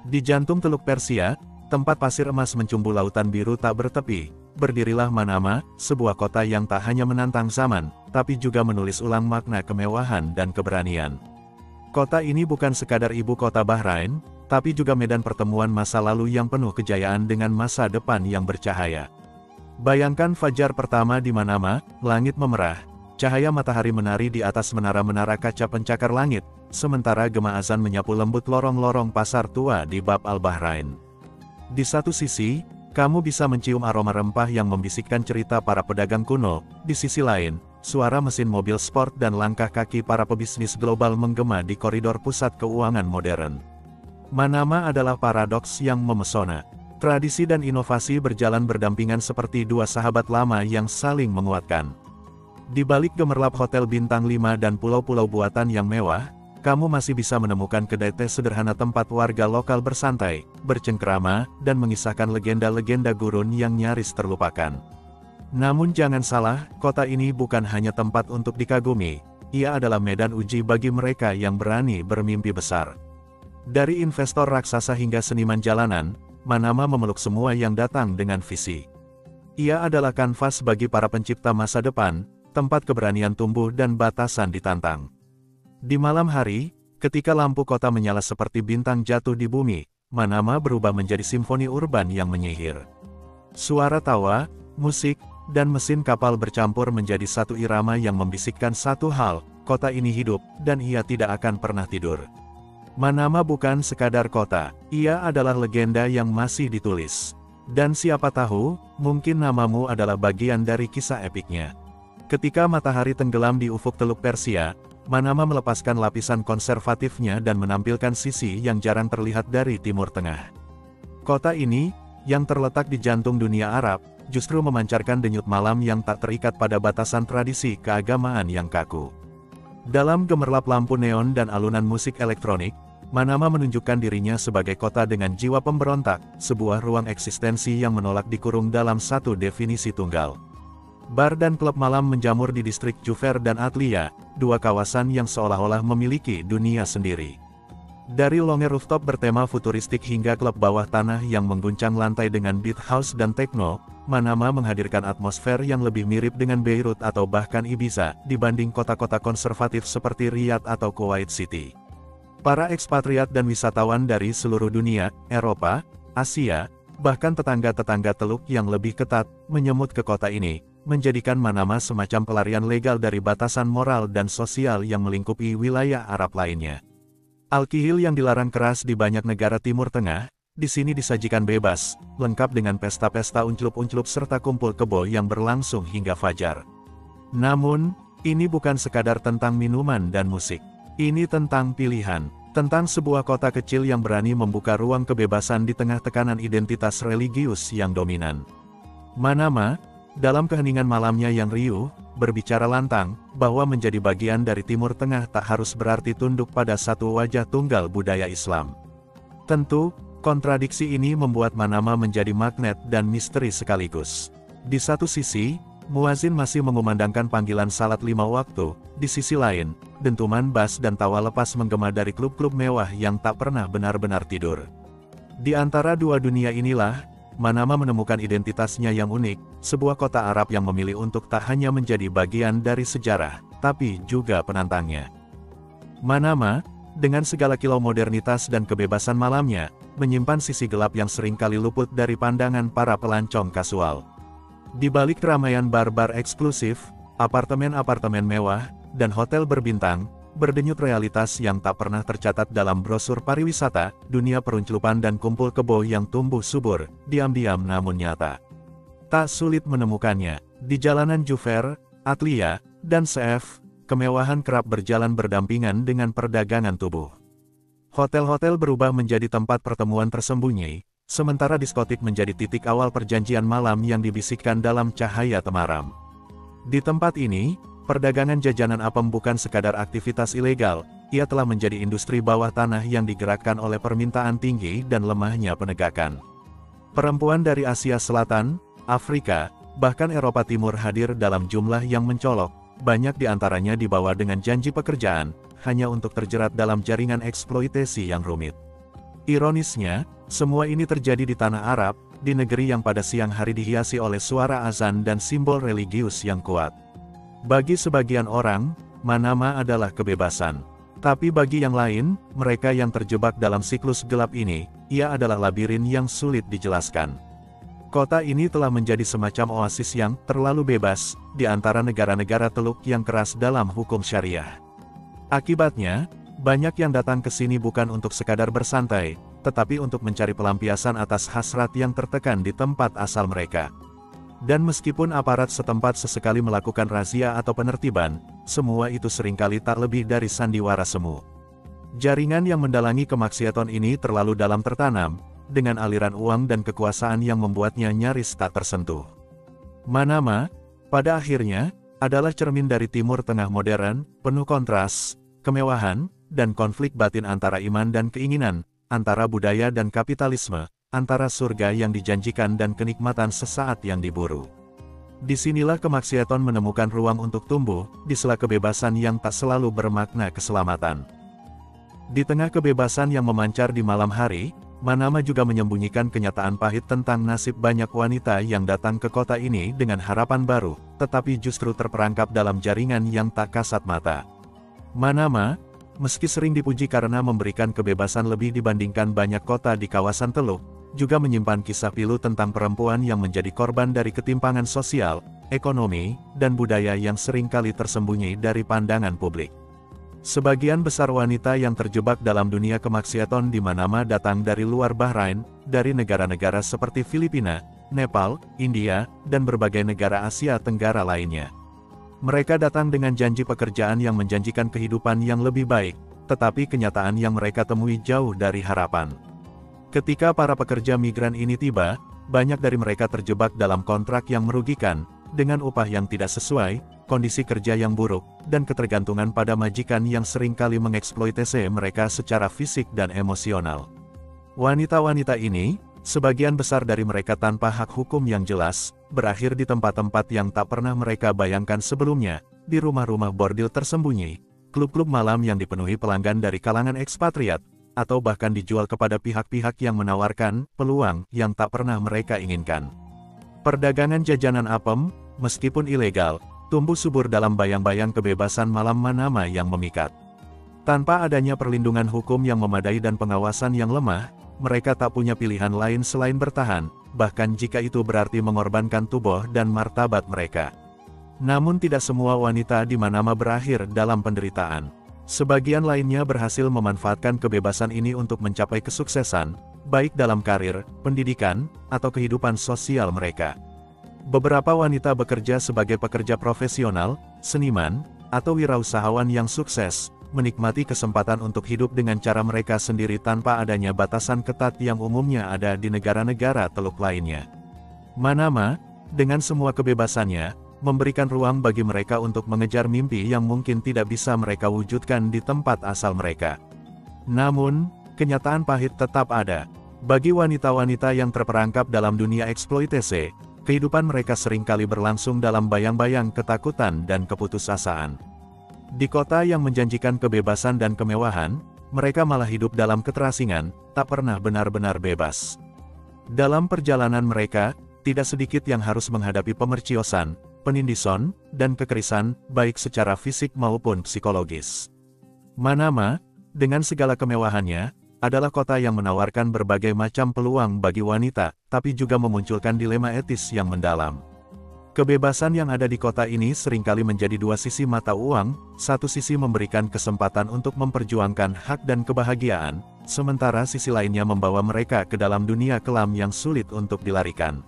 Di jantung Teluk Persia, tempat pasir emas mencumbu lautan biru tak bertepi, berdirilah Manama, sebuah kota yang tak hanya menantang zaman, tapi juga menulis ulang makna kemewahan dan keberanian. Kota ini bukan sekadar ibu kota Bahrain, tapi juga medan pertemuan masa lalu yang penuh kejayaan dengan masa depan yang bercahaya. Bayangkan fajar pertama di Manama, langit memerah, cahaya matahari menari di atas menara-menara kaca pencakar langit, sementara gema azan menyapu lembut lorong-lorong pasar tua di Bab al-Bahrain. Di satu sisi, kamu bisa mencium aroma rempah yang membisikkan cerita para pedagang kuno, di sisi lain, suara mesin mobil sport dan langkah kaki para pebisnis global menggema di koridor pusat keuangan modern. Manama adalah paradoks yang memesona. Tradisi dan inovasi berjalan berdampingan seperti dua sahabat lama yang saling menguatkan. Di balik gemerlap hotel bintang 5 dan pulau-pulau buatan yang mewah, kamu masih bisa menemukan kedai teh sederhana tempat warga lokal bersantai, bercengkrama, dan mengisahkan legenda-legenda gurun yang nyaris terlupakan. Namun jangan salah, kota ini bukan hanya tempat untuk dikagumi, ia adalah medan uji bagi mereka yang berani bermimpi besar. Dari investor raksasa hingga seniman jalanan, Manama memeluk semua yang datang dengan visi. Ia adalah kanvas bagi para pencipta masa depan, tempat keberanian tumbuh dan batasan ditantang. Di malam hari, ketika lampu kota menyala seperti bintang jatuh di bumi, Manama berubah menjadi simfoni urban yang menyihir. Suara tawa, musik, dan mesin kapal bercampur menjadi satu irama yang membisikkan satu hal, kota ini hidup, dan ia tidak akan pernah tidur. Manama bukan sekadar kota, ia adalah legenda yang masih ditulis. Dan siapa tahu, mungkin namamu adalah bagian dari kisah epiknya. Ketika matahari tenggelam di ufuk Teluk Persia, Manama melepaskan lapisan konservatifnya dan menampilkan sisi yang jarang terlihat dari Timur Tengah. Kota ini, yang terletak di jantung dunia Arab, justru memancarkan denyut malam yang tak terikat pada batasan tradisi keagamaan yang kaku. Dalam gemerlap lampu neon dan alunan musik elektronik, Manama menunjukkan dirinya sebagai kota dengan jiwa pemberontak, sebuah ruang eksistensi yang menolak dikurung dalam satu definisi tunggal. Bar dan klub malam menjamur di distrik Jufer dan Atlia, dua kawasan yang seolah-olah memiliki dunia sendiri. Dari lounge rooftop bertema futuristik hingga klub bawah tanah yang mengguncang lantai dengan beat house dan techno, Manama menghadirkan atmosfer yang lebih mirip dengan Beirut atau bahkan Ibiza, dibanding kota-kota konservatif seperti Riyadh atau Kuwait City. Para ekspatriat dan wisatawan dari seluruh dunia, Eropa, Asia, bahkan tetangga-tetangga teluk yang lebih ketat, menyemut ke kota ini, menjadikan Manama semacam pelarian legal dari batasan moral dan sosial yang melingkupi wilayah Arab lainnya. Al-Kihil yang dilarang keras di banyak negara Timur Tengah, di sini disajikan bebas, lengkap dengan pesta-pesta unclup-unclup serta kumpul kebo yang berlangsung hingga fajar. Namun, ini bukan sekadar tentang minuman dan musik. Ini tentang pilihan, tentang sebuah kota kecil yang berani membuka ruang kebebasan di tengah tekanan identitas religius yang dominan. Manama, dalam keheningan malamnya yang riuh, berbicara lantang, bahwa menjadi bagian dari Timur Tengah tak harus berarti tunduk pada satu wajah tunggal budaya Islam. Tentu, kontradiksi ini membuat Manama menjadi magnet dan misteri sekaligus. Di satu sisi, muazin masih mengumandangkan panggilan salat 5 waktu, di sisi lain, dentuman bas dan tawa lepas menggema dari klub-klub mewah yang tak pernah benar-benar tidur. Di antara dua dunia inilah, Manama menemukan identitasnya yang unik, sebuah kota Arab yang memilih untuk tak hanya menjadi bagian dari sejarah, tapi juga penantangnya. Manama, dengan segala kilau modernitas dan kebebasan malamnya, menyimpan sisi gelap yang seringkali luput dari pandangan para pelancong kasual. Di balik keramaian bar-bar eksklusif, apartemen-apartemen mewah, dan hotel berbintang, berdenyut realitas yang tak pernah tercatat dalam brosur pariwisata, dunia perunclupan dan kumpul kebo yang tumbuh subur, diam-diam namun nyata. Tak sulit menemukannya, di jalanan Jufer, Atlia, dan Seef, kemewahan kerap berjalan berdampingan dengan perdagangan tubuh. Hotel-hotel berubah menjadi tempat pertemuan tersembunyi, sementara diskotik menjadi titik awal perjanjian malam yang dibisikkan dalam cahaya temaram. Di tempat ini, perdagangan jajanan apem bukan sekadar aktivitas ilegal, ia telah menjadi industri bawah tanah yang digerakkan oleh permintaan tinggi dan lemahnya penegakan. Perempuan dari Asia Selatan, Afrika, bahkan Eropa Timur hadir dalam jumlah yang mencolok, banyak di antaranya dibawa dengan janji pekerjaan, hanya untuk terjerat dalam jaringan eksploitasi yang rumit. Ironisnya, semua ini terjadi di tanah Arab, di negeri yang pada siang hari dihiasi oleh suara azan dan simbol religius yang kuat. Bagi sebagian orang, Manama adalah kebebasan. Tapi bagi yang lain, mereka yang terjebak dalam siklus gelap ini, ia adalah labirin yang sulit dijelaskan. Kota ini telah menjadi semacam oasis yang terlalu bebas, di antara negara-negara Teluk yang keras dalam hukum syariah. Akibatnya, banyak yang datang ke sini bukan untuk sekadar bersantai, tetapi untuk mencari pelampiasan atas hasrat yang tertekan di tempat asal mereka. Dan meskipun aparat setempat sesekali melakukan razia atau penertiban, semua itu seringkali tak lebih dari sandiwara semu. Jaringan yang mendalangi kemaksiatan ini terlalu dalam tertanam, dengan aliran uang dan kekuasaan yang membuatnya nyaris tak tersentuh. Manama, pada akhirnya, adalah cermin dari Timur Tengah modern, penuh kontras, kemewahan, dan konflik batin antara iman dan keinginan, antara budaya dan kapitalisme, antara surga yang dijanjikan dan kenikmatan sesaat yang diburu. Disinilah kemaksiatan menemukan ruang untuk tumbuh, di sela kebebasan yang tak selalu bermakna keselamatan. Di tengah kebebasan yang memancar di malam hari, Manama juga menyembunyikan kenyataan pahit tentang nasib banyak wanita yang datang ke kota ini dengan harapan baru, tetapi justru terperangkap dalam jaringan yang tak kasat mata. Manama, meski sering dipuji karena memberikan kebebasan lebih dibandingkan banyak kota di kawasan Teluk, juga menyimpan kisah pilu tentang perempuan yang menjadi korban dari ketimpangan sosial, ekonomi, dan budaya yang seringkali tersembunyi dari pandangan publik. Sebagian besar wanita yang terjebak dalam dunia kemaksiatan di Manama datang dari luar Bahrain, dari negara-negara seperti Filipina, Nepal, India, dan berbagai negara Asia Tenggara lainnya. Mereka datang dengan janji pekerjaan yang menjanjikan kehidupan yang lebih baik, tetapi kenyataan yang mereka temui jauh dari harapan. Ketika para pekerja migran ini tiba, banyak dari mereka terjebak dalam kontrak yang merugikan, dengan upah yang tidak sesuai, kondisi kerja yang buruk, dan ketergantungan pada majikan yang seringkali mengeksploitasi mereka secara fisik dan emosional. Wanita-wanita ini, sebagian besar dari mereka tanpa hak hukum yang jelas, berakhir di tempat-tempat yang tak pernah mereka bayangkan sebelumnya, di rumah-rumah bordil tersembunyi, klub-klub malam yang dipenuhi pelanggan dari kalangan ekspatriat, atau bahkan dijual kepada pihak-pihak yang menawarkan peluang yang tak pernah mereka inginkan. Perdagangan jajanan apem, meskipun ilegal, tumbuh subur dalam bayang-bayang kebebasan malam Manama yang memikat. Tanpa adanya perlindungan hukum yang memadai dan pengawasan yang lemah, mereka tak punya pilihan lain selain bertahan, bahkan jika itu berarti mengorbankan tubuh dan martabat mereka. Namun tidak semua wanita di Manama berakhir dalam penderitaan. Sebagian lainnya berhasil memanfaatkan kebebasan ini untuk mencapai kesuksesan, baik dalam karir, pendidikan, atau kehidupan sosial mereka. Beberapa wanita bekerja sebagai pekerja profesional, seniman, atau wirausahawan yang sukses, menikmati kesempatan untuk hidup dengan cara mereka sendiri tanpa adanya batasan ketat yang umumnya ada di negara-negara Teluk lainnya. Manama, dengan semua kebebasannya, memberikan ruang bagi mereka untuk mengejar mimpi yang mungkin tidak bisa mereka wujudkan di tempat asal mereka. Namun, kenyataan pahit tetap ada. Bagi wanita-wanita yang terperangkap dalam dunia eksploitasi, kehidupan mereka seringkali berlangsung dalam bayang-bayang ketakutan dan keputusasaan. Di kota yang menjanjikan kebebasan dan kemewahan, mereka malah hidup dalam keterasingan, tak pernah benar-benar bebas. Dalam perjalanan mereka, tidak sedikit yang harus menghadapi pemerciosan, penindisan, dan kekerasan, baik secara fisik maupun psikologis. Manama, dengan segala kemewahannya, adalah kota yang menawarkan berbagai macam peluang bagi wanita, tapi juga memunculkan dilema etis yang mendalam. Kebebasan yang ada di kota ini seringkali menjadi dua sisi mata uang, satu sisi memberikan kesempatan untuk memperjuangkan hak dan kebahagiaan, sementara sisi lainnya membawa mereka ke dalam dunia kelam yang sulit untuk dilarikan.